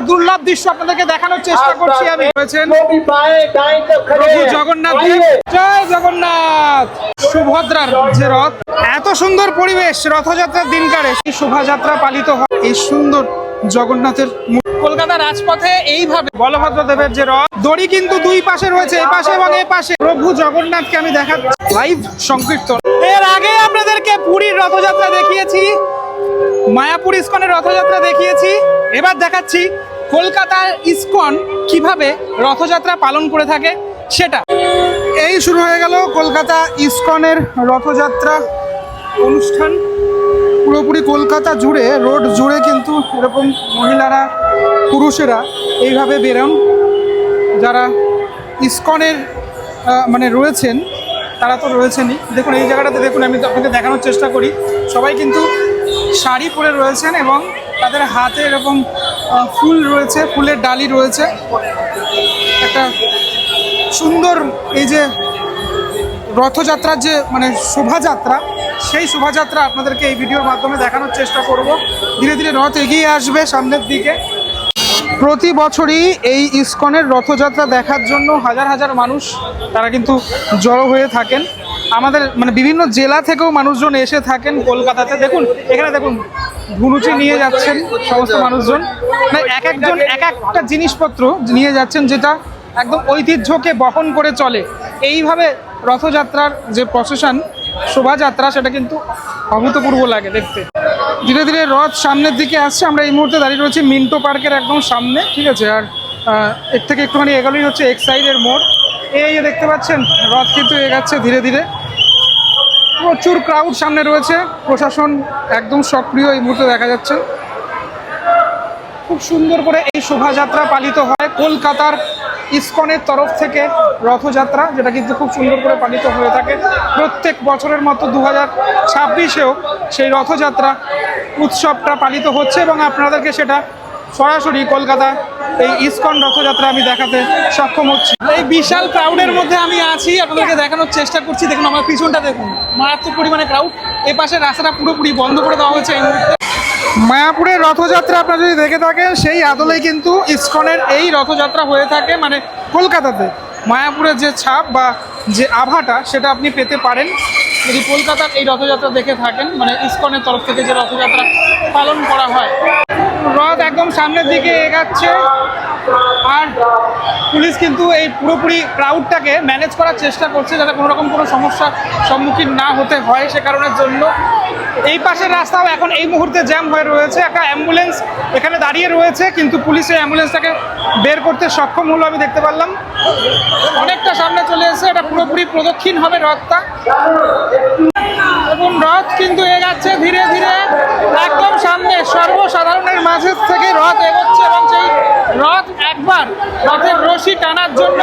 দুর্লভ দৃশ্য আপনাদেরকে দেখানোর চেষ্টা করছি আমি। প্রভু জগন্নাথ, জয় জগন্নাথ। সুভদ্রার যে রথ, এত সুন্দর পরিবেশ রথযাত্রার দিনকারে এই শোভাযাত্রা পালিত হয় এই সুন্দর জগন্নাথের। কলকাতা রাজপথে এইভাবে বলভদ্র দেবের যে রথ, দড়ি কিন্তু দুই পাশে রয়েছে, এই পাশে এবং এই পাশে। প্রভু জগন্নাথকে আমি দেখাচ্ছি লাইভ সংকীর্তন। এর আগে আপনাদেরকে পুরীর রথযাত্রা দেখিয়েছি, মায়াপুর ইস্কনের রথযাত্রা দেখিয়েছি, এবার দেখাচ্ছি কলকাতার ইস্কন কিভাবে রথযাত্রা পালন করে থাকে সেটা। এই শুরু হয়ে গেল কলকাতা ইস্কনের রথযাত্রা অনুষ্ঠান। পুরোপুরি কলকাতা জুড়ে, রোড জুড়ে কিন্তু এরকম মহিলারা, পুরুষেরা এইভাবে বেরোন। যারা ইস্কনের মানে রয়েছেন তারা তো রয়েছেনই। দেখুন এই জায়গাটাতে দেখুন, আমি আপনাকে দেখানোর চেষ্টা করি। সবাই কিন্তু শাড়ি পরে রয়েছেন এবং তাদের হাতে এরকম ফুল রয়েছে, ফুলের ডালি রয়েছে। একটা সুন্দর এই যে রথযাত্রার যে মানে শোভাযাত্রা, সেই শোভাযাত্রা আপনাদেরকে এই ভিডিওর মাধ্যমে দেখানোর চেষ্টা করব। ধীরে ধীরে রথ এগিয়ে আসবে সামনের দিকে। প্রতি বছরই এই ইস্কনের রথযাত্রা দেখার জন্য হাজার হাজার মানুষ তারা কিন্তু জড়ো হয়ে থাকেন। আমাদের মানে বিভিন্ন জেলা থেকেও মানুষজন এসে থাকেন কলকাতাতে। দেখুন এখানে দেখুন ধুনুচি নিয়ে যাচ্ছেন সমস্ত মানুষজন, মানে এক একজন এক একটা জিনিসপত্র নিয়ে যাচ্ছেন যেটা একদম ঐতিহ্যকে বহন করে চলে। এইভাবে রথযাত্রার যে প্রসেশন, শোভাযাত্রা, সেটা কিন্তু অভূতপূর্ব লাগে দেখতে। ধীরে ধীরে রথ সামনের দিকে আসছে। আমরা এই মুহূর্তে দাঁড়িয়ে রয়েছি মিন্টো পার্কের একদম সামনে, ঠিক আছে। আর এর থেকে একটুখানি এগোলেই হচ্ছে এক্সাইডের মোড়। এই যে দেখতে পাচ্ছেন রথ কিন্তু এগাচ্ছে ধীরে ধীরে। প্রচুর ক্রাউড সামনে রয়েছে, প্রশাসন একদম সক্রিয় এই মুহূর্তে দেখা যাচ্ছে। খুব সুন্দর করে এই শোভাযাত্রা পালিত হয় কলকাতার ইস্কনের তরফ থেকে। রথযাত্রা যেটা কিন্তু খুব সুন্দর করে পালিত হয়ে থাকে প্রত্যেক বছরের মতো 2026-এও সেই রথযাত্রা উৎসবটা পালিত হচ্ছে এবং আপনাদেরকে সেটা সরাসরি কলকাতা এই ইস্কন রথযাত্রা আমি দেখাতে সক্ষম হচ্ছি। এই বিশাল ক্রাউডের মধ্যে আমি আছি, আপনাদেরকে দেখানোর চেষ্টা করছি। দেখুন আমার পিছনটা দেখুন, মারাত্মক পরিমাণে ক্রাউড। এ পাশে রাস্তাটা পুরোপুরি বন্ধ করে দেওয়া হয়েছে এই মুহূর্তে। মায়াপুরের রথযাত্রা আপনারা যদি দেখে থাকেন, সেই আদলেই কিন্তু ইস্কনের এই রথযাত্রা হয়ে থাকে। মানে কলকাতাতে মায়াপুরের যে ছাপ বা যে আভাটা সেটা আপনি পেতে পারেন যদি কলকাতার এই রথযাত্রা দেখে থাকেন, মানে ইস্কনের তরফ থেকে যে রথযাত্রা পালন করা হয়। রথ একদম সামনের দিকে এগাচ্ছে আর পুলিশ কিন্তু এই পুরোপুরি ক্রাউডটাকে ম্যানেজ করার চেষ্টা করছে যাতে কোনো রকম কোনো সমস্যার সম্মুখীন না হতে হয় সে কারণের জন্য। এই পাশের রাস্তাও এখন এই মুহূর্তে জ্যাম হয়ে রয়েছে। একটা অ্যাম্বুলেন্স এখানে দাঁড়িয়ে রয়েছে কিন্তু পুলিশ এই অ্যাম্বুলেন্সটাকে বের করতে সক্ষম হলো, আমি দেখতে পারলাম। অনেকটা সামনে চলে এসেছে, এটা পুরোপুরি প্রদক্ষিণ হবে রথটা এবং রথ কিন্তু এগাচ্ছে ধীরে ধীরে একদম সামনে। সর্বসাধারণের মাঝে থেকে রথ এগোচ্ছে এবং সেই রথ একবার রথের রশি টানার জন্য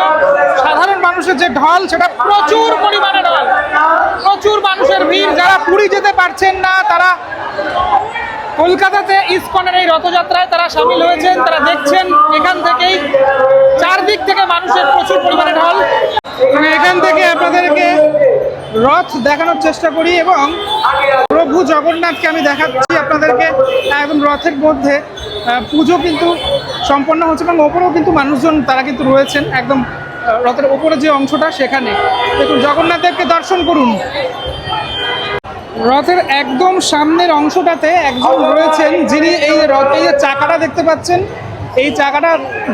সাধারণ মানুষের যে ঢল, সেটা প্রচুর পরিমাণে ঢল, প্রচুর মানুষের ভিড়। যারা পুরী যেতে পারছেন না তারা কলকাতাতে ইস্কনের এই রথযাত্রায় তারা সামিল হয়েছেন, তারা দেখছেন এখান থেকেই। চারদিক থেকে মানুষের প্রচুর পরিমাণে ঢল। আমি এখান থেকে আপনাদেরকে রথ দেখানোর চেষ্টা করি এবং প্রভু জগন্নাথকে আমি দেখাচ্ছি আপনাদেরকে। একদম রথের মধ্যে পুজো কিন্তু সম্পন্ন হচ্ছে এবং ওপরেও কিন্তু মানুষজন তারা কিন্তু রয়েছেন একদম রথের ওপরে যে অংশটা সেখানে। দেখুন জগন্নাথদেবকে দর্শন করুন। রথের একদম সামনের অংশটাতে একজন রয়েছেন যিনি এই রথে যে চাকাটা দেখতে পাচ্ছেন, এই চাকাটা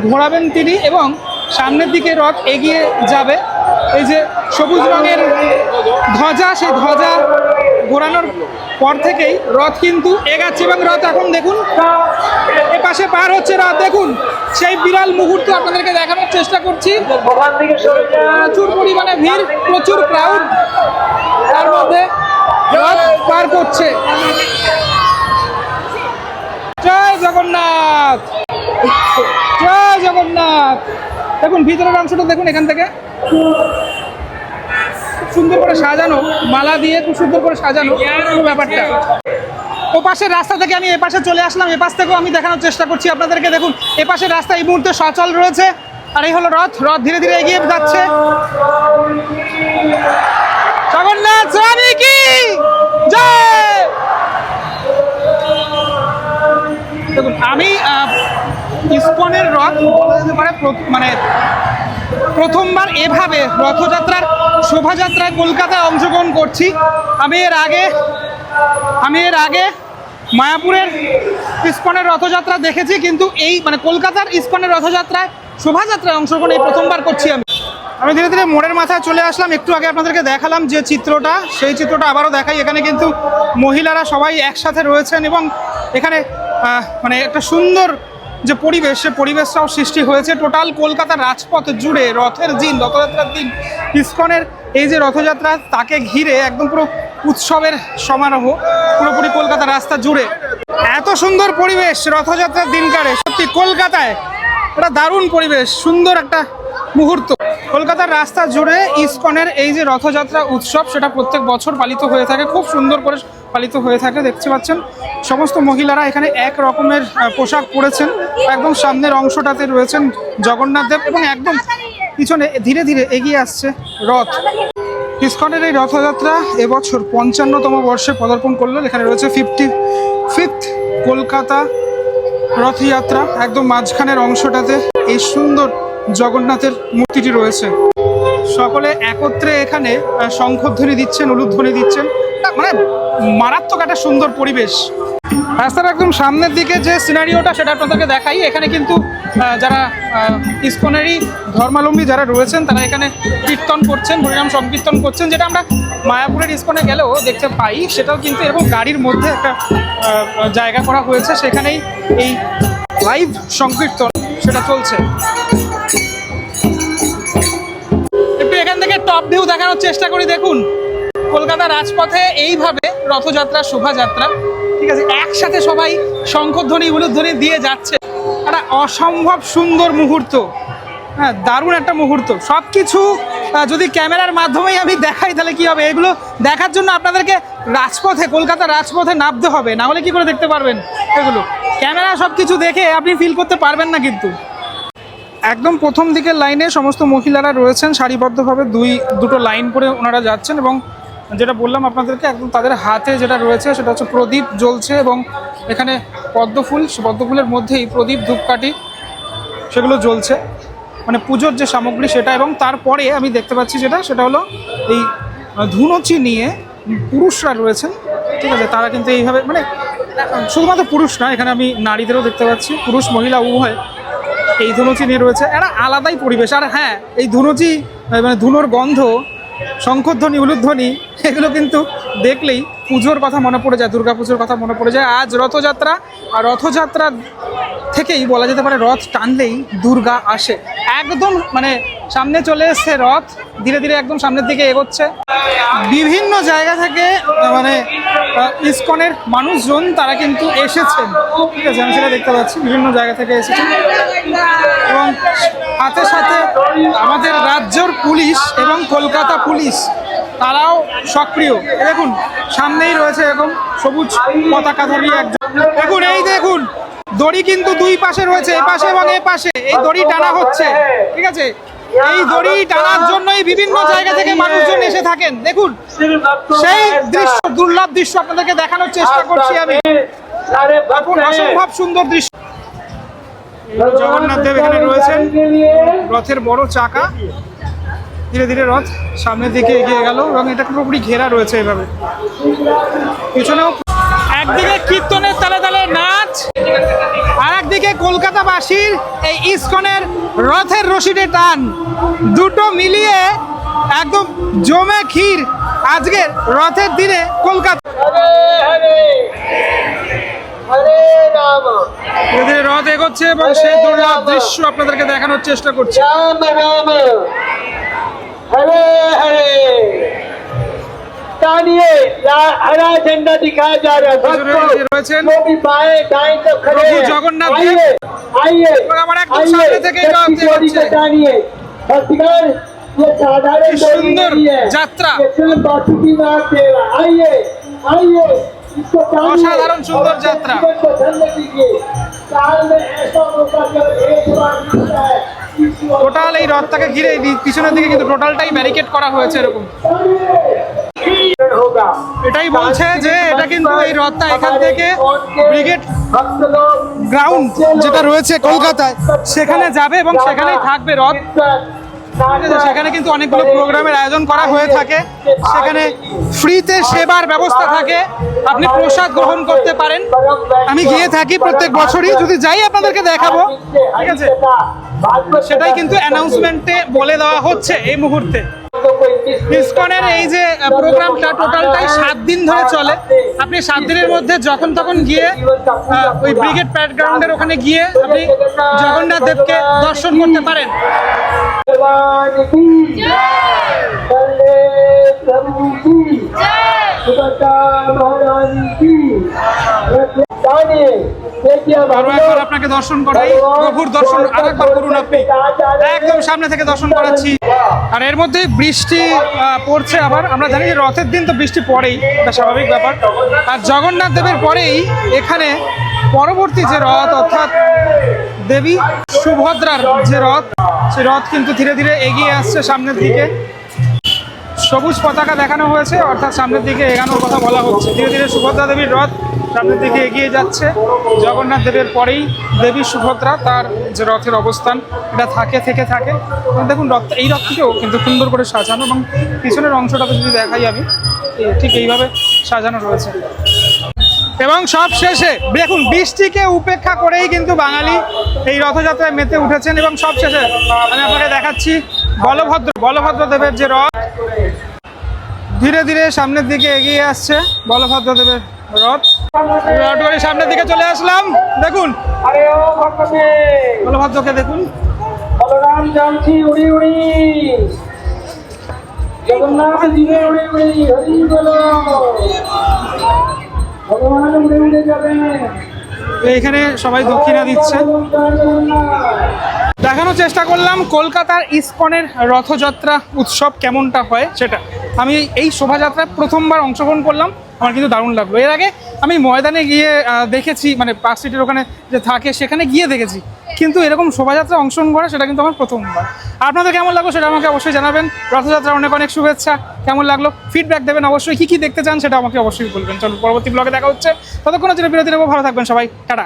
ঘোরাবেন তিনি এবং সামনের দিকে রথ এগিয়ে যাবে। এই যে সবুজ রঙের ধ্বজা, সেই ধ্বজা ঘোরানোর পর থেকেই রথ কিন্তু এগাচ্ছে এবং রথ এখন দেখুন এ পাশে পার হচ্ছে রথ। দেখুন সেই বিরাল মুহূর্ত আপনাদেরকে দেখানোর চেষ্টা করছি। প্রচুর পরিমাণে ভিড়, প্রচুর ক্রাউড, তার মধ্যে রথ পার করছে। জয় জগন্নাথ, জয় জগন্নাথ। দেখুন ভিতরের অংশটা দেখুন, এখান থেকে খুব সুন্দর করে সাজানো, মালা দিয়ে খুব সুন্দর করে সাজানো পুরো ব্যাপারটা। ও পাশের রাস্তা থেকে আমি এপাশে চলে আসলাম, এপাশ থেকেও আমি দেখানোর চেষ্টা করছি আপনাদেরকে। দেখুন এপাশের রাস্তা এই মুহূর্তে সচল রয়েছে আর এই হলো রথ। রথ ধীরে ধীরে এগিয়ে যাচ্ছে। জগন্নাথ স্বামী কি জয়। দেখুন আমি ইসকনের রথ বলা যেতে পারে মানে প্রথমবার এভাবে রথযাত্রার শোভাযাত্রায় কলকাতায় অংশগ্রহণ করছি। আমি এর আগে মায়াপুরের ইসকনের রথযাত্রা দেখেছি, কিন্তু এই মানে কলকাতার ইসকনের রথযাত্রায় শোভাযাত্রায় অংশগ্রহণ এই প্রথমবার করছি। আমি ধীরে ধীরে মোড়ের মাথায় চলে আসলাম। একটু আগে আপনাদেরকে দেখালাম যে চিত্রটা, সেই চিত্রটা আবারও দেখাই। এখানে কিন্তু মহিলারা সবাই একসাথে রয়েছেন এবং এখানে মানে একটা সুন্দর যে পরিবেশ, সে পরিবেশটাও সৃষ্টি হয়েছে টোটাল কলকাতার রাজপথ জুড়ে। রথের দিন, রথযাত্রার দিন ইসকনের এই যে রথযাত্রা, তাকে ঘিরে একদম পুরো উৎসবের সমারোহ পুরোপুরি কলকাতার রাস্তা জুড়ে। এত সুন্দর পরিবেশ রথযাত্রার দিনকারে, সত্যি কলকাতায় একটা দারুণ পরিবেশ, সুন্দর একটা মুহূর্ত। কলকাতার রাস্তা জুড়ে ইসকনের এই যে রথযাত্রা উৎসব, সেটা প্রত্যেক বছর পালিত হয়ে থাকে, খুব সুন্দর করে পালিত হয়ে থাকে। দেখতে পাচ্ছেন সমস্ত মহিলারা এখানে এক রকমের পোশাক পরেছেন। একদম সামনের অংশটাতে রয়েছেন জগন্নাথ দেব এবং একদম পিছনে ধীরে ধীরে এগিয়ে আসছে রথ। ইসকনের এই রথযাত্রা এবছর 55তম বর্ষে পদার্পণ করলো। এখানে রয়েছে 55th কলকাতা রথযাত্রা। একদম মাঝখানের অংশটাতে এই সুন্দর জগন্নাথের মূর্তিটি রয়েছে। সকলে একত্রে এখানে শঙ্খধ্বনি দিচ্ছেন, উলুধ্বনি দিচ্ছেন, মানে মারাত্মক একটা সুন্দর পরিবেশ। রাস্তার একদম সামনের দিকে যে সিনারিওটা, সেটা আপনাদেরকে দেখাই। এখানে কিন্তু যারা ইসকনেরই ধর্মাবলম্বী যারা রয়েছেন, তারা এখানে কীর্তন করছেন, হরিনাম সংকীর্তন করছেন, যেটা আমরা মায়াপুরের ইসকনে গেলেও দেখতে পাই। সেটাও কিন্তু এরকম গাড়ির মধ্যে একটা জায়গা করা হয়েছে, সেখানেই এই লাইভ সংকীর্তন সেটা চলছে। একটু এখান থেকে টপ ভিউ দেখানোর চেষ্টা করি। দেখুন কলকাতার রাজপথে এইভাবে রথযাত্রা, শোভাযাত্রা, ঠিক আছে, একসাথে সবাই শঙ্খধ্বনি উলুধ্বনি দিয়ে যাচ্ছে। একটা অসম্ভব সুন্দর মুহূর্ত, হ্যাঁ, দারুণ একটা মুহূর্ত। সব কিছু যদি ক্যামেরার মাধ্যমেই আমি দেখাই তাহলে কি হবে? এগুলো দেখার জন্য আপনাদেরকে রাজপথে, কলকাতার রাজপথে নামতে হবে, না হলে কি করে দেখতে পারবেন এগুলো? ক্যামেরা সব কিছু দেখে আপনি ফিল করতে পারবেন না। কিন্তু একদম প্রথম দিকের লাইনে সমস্ত মহিলারা রয়েছেন সারিবদ্ধভাবে, দুটো লাইন করে ওনারা যাচ্ছেন। এবং যেটা বললাম আপনাদেরকে, একদম তাদের হাতে যেটা রয়েছে সেটা হচ্ছে প্রদীপ জ্বলছে এবং এখানে পদ্মফুলের মধ্যেই প্রদীপ, ধূপকাঠি সেগুলো জ্বলছে, মানে পুজোর যে সামগ্রী সেটা। এবং তারপরে আমি দেখতে পাচ্ছি সেটা হলো এই ধুনুচি নিয়ে পুরুষরা রয়েছেন, ঠিক আছে, তারা কিন্তু এইভাবে, মানে শুধুমাত্র পুরুষ না, এখানে আমি নারীদেরও দেখতে পাচ্ছি, পুরুষ মহিলা উভয় এই ধুনুচি নিয়ে রয়েছে। একটা আলাদাই পরিবেশ। আর হ্যাঁ, এই ধুনুচি মানে ধুনোর গন্ধ, শঙ্খধ্বনি, উলুধ্বনি, এগুলো কিন্তু দেখলেই পুজোর কথা মনে পড়ে যায়, দুর্গাপুজোর কথা মনে পড়ে যায়। আজ রথযাত্রা, আর রথযাত্রা থেকেই বলা যেতে পারে রথ টানলেই দুর্গা আসে। একদম মানে সামনে চলে এসছে রথ, ধীরে ধীরে একদম সামনের দিকে এগোচ্ছে। বিভিন্ন জায়গা থেকে মানে ইসকনের মানুষজন তারা কিন্তু এসেছেন, ঠিক আছে, আমি সেটা দেখতে পাচ্ছি, বিভিন্ন জায়গা থেকে এসেছেন। এবং সাথে সাথে আমাদের রাজ্যের পুলিশ এবং কলকাতা পুলিশ তারাও সক্রিয়। দেখুন সামনেই রয়েছে এরকম সবুজ পতাকাধারী একজন। দেখুন এই দেখুন দড়ি কিন্তু দুই পাশে রয়েছে, এ পাশে এবং এ পাশে এই দড়ি টানা হচ্ছে, ঠিক আছে। এই দড়ি টানার জন্যই বিভিন্ন জায়গা থেকে মানুষজন এসে থাকেন। দেখুন সেই দৃশ্য, দুর্লভ দৃশ্য আপনাদেরকে দেখানোর চেষ্টা করছি আমি। অসম্ভব সুন্দর দৃশ্য। জগন্নাথ দেব এখানে রয়েছেন, রথের বড় চাকা, ধীরে ধীরে রথ সামনের দিকে এগিয়ে গেল এবং এটা পুরোপুরি ঘেরা রয়েছে এভাবে। পিছনেও একদিকে কীর্তনের তালে তালে নাচ, আর একদিকে কলকাতাবাসীর এই ইসকনের রথের রশিদে টান, দুটো মিলিয়ে একদম জমে ক্ষীর আজকের রথের দিনে কলকাতা। রথ এগোচ্ছে এবং সেই দুর্লভ দৃশ্য আপনাদেরকে দেখানোর চেষ্টা করছি। हरे हरे तानिए हरा झंडा दिखाया जा रहा है। जो भी बाएं दाएं तो खड़े हैं, जगन्नाथ आइए आइए तानिए। भक्तगण ये साधारण सुंदर यात्रा, बासुकी नाथ देवा, आइए आइए इसको असाधारण सुंदर यात्रा। धन्य दीजिए। साल में ऐसा मौका जब एक बार मिलता है। টোটাল এই রথটাকে ঘিরে পিছনের দিকে কিন্তু টোটালটাই ব্যারিকেড করা হয়েছে এরকম। এটাই বলছে যে এটা কিন্তু এই রথটা এখান থেকে ব্রিগেড গ্রাউন্ড যেটা রয়েছে কলকাতায়, সেখানে যাবে এবং সেখানেই থাকবে রথ। সেখানে কিন্তু অনেকগুলো প্রোগ্রামের আয়োজন করা হয়ে থাকে, সেখানে ফ্রিতে সেবার ব্যবস্থা থাকে, আপনি প্রসাদ গ্রহণ করতে পারেন। আমি গিয়ে থাকি প্রত্যেক বছরই, যদি যাই আপনাদেরকে দেখাবো, ঠিক আছে? সেটাই কিন্তু অ্যানাউন্সমেন্টে বলে দেওয়া হচ্ছে এই মুহূর্তে। ইসকনের এই যে প্রোগ্রামটা টোটালটাই 7 দিন ধরে চলে। আপনি 7 দিনের মধ্যে যখন তখন গিয়ে ওই ব্রিগেড প্যারেড গ্রাউন্ডের ওখানে গিয়ে আপনি জগন্নাথ দেবকে দর্শন করতে পারেন। भगवान की बल्ले प्रभु की सुभद्रा महारानी की আরো একবার আপনাকে দর্শন করাই, প্রভুর দর্শন আরেকবার করুন আপনি, একদম সামনে থেকে দর্শন করাচ্ছি। আর এর মধ্যে বৃষ্টি পড়ছে আবার, আমরা জানি যে রথের দিন তো বৃষ্টি পড়েই, এটা স্বাভাবিক ব্যাপার। আর জগন্নাথ দেবের পরেই এখানে পরবর্তী যে রথ, অর্থাৎ দেবী সুভদ্রার যে রথ, সেই রথ কিন্তু ধীরে ধীরে এগিয়ে আসছে সামনের দিকে। সবুজ পতাকা দেখানো হয়েছে, অর্থাৎ সামনের দিকে এগানোর কথা বলা হচ্ছে। ধীরে ধীরে সুভদ্রা দেবীর রথ সামনের দিকে এগিয়ে যাচ্ছে। জগন্নাথ দেবের পরেই দেবী সুভদ্রা, তার যে রথের অবস্থান এটা থেকে থাকে। দেখুন রথ, এই রথটিকেও কিন্তু সুন্দর করে সাজানো, এবং পিছনের অংশটাতে যদি দেখাই আমি, ঠিক এইভাবে সাজানো রয়েছে। এবং সব শেষে দেখুন, বৃষ্টিকে উপেক্ষা করেই কিন্তু বাঙালি এই রথযাত্রায় মেতে উঠেছেন। এবং সব শেষে আমি আপনাকে দেখাচ্ছি বলভদ্র দেবের যে রথ ধীরে ধীরে সামনের দিকে এগিয়ে আসছে। বলভদ্র দেবের রথ সামনের দিকে চলে আসলাম। দেখুন বলভদ্রকে দেখুন, बलराम जामची उड़ी उड़ी जगन्नाथ जी ने उड़ी उड़ी हरि बोलो भगवान उड़े उड़े যাবে। এইখানে সবাই দক্ষিণা দিচ্ছে। দেখানোর চেষ্টা করলাম কলকাতার ইসকনের রথযাত্রা উৎসব কেমনটা হয় সেটা। আমি এই শোভাযাত্রায় প্রথমবার অংশগ্রহণ করলাম, আমার কিন্তু দারুণ লাগলো। এর আগে আমি ময়দানে গিয়ে দেখেছি, মানে পার্ক স্ট্রিটের ওখানে যে থাকে সেখানে গিয়ে দেখেছি, কিন্তু এরকম শোভাযাত্রা অংশগ্রহণ করা সেটা কিন্তু আমার প্রথমবার। আপনাদের কেমন লাগলো সেটা আমাকে অবশ্যই জানাবেন। রথযাত্রার অনেক অনেক শুভেচ্ছা। কেমন লাগলো ফিডব্যাক দেবেন অবশ্যই, কী কী দেখতে চান সেটা আমাকে অবশ্যই বলবেন। চলুন পরবর্তী ব্লগে দেখা হচ্ছে, ততক্ষণ বিরতি নেবো। ভালো থাকবেন সবাই, টাটা।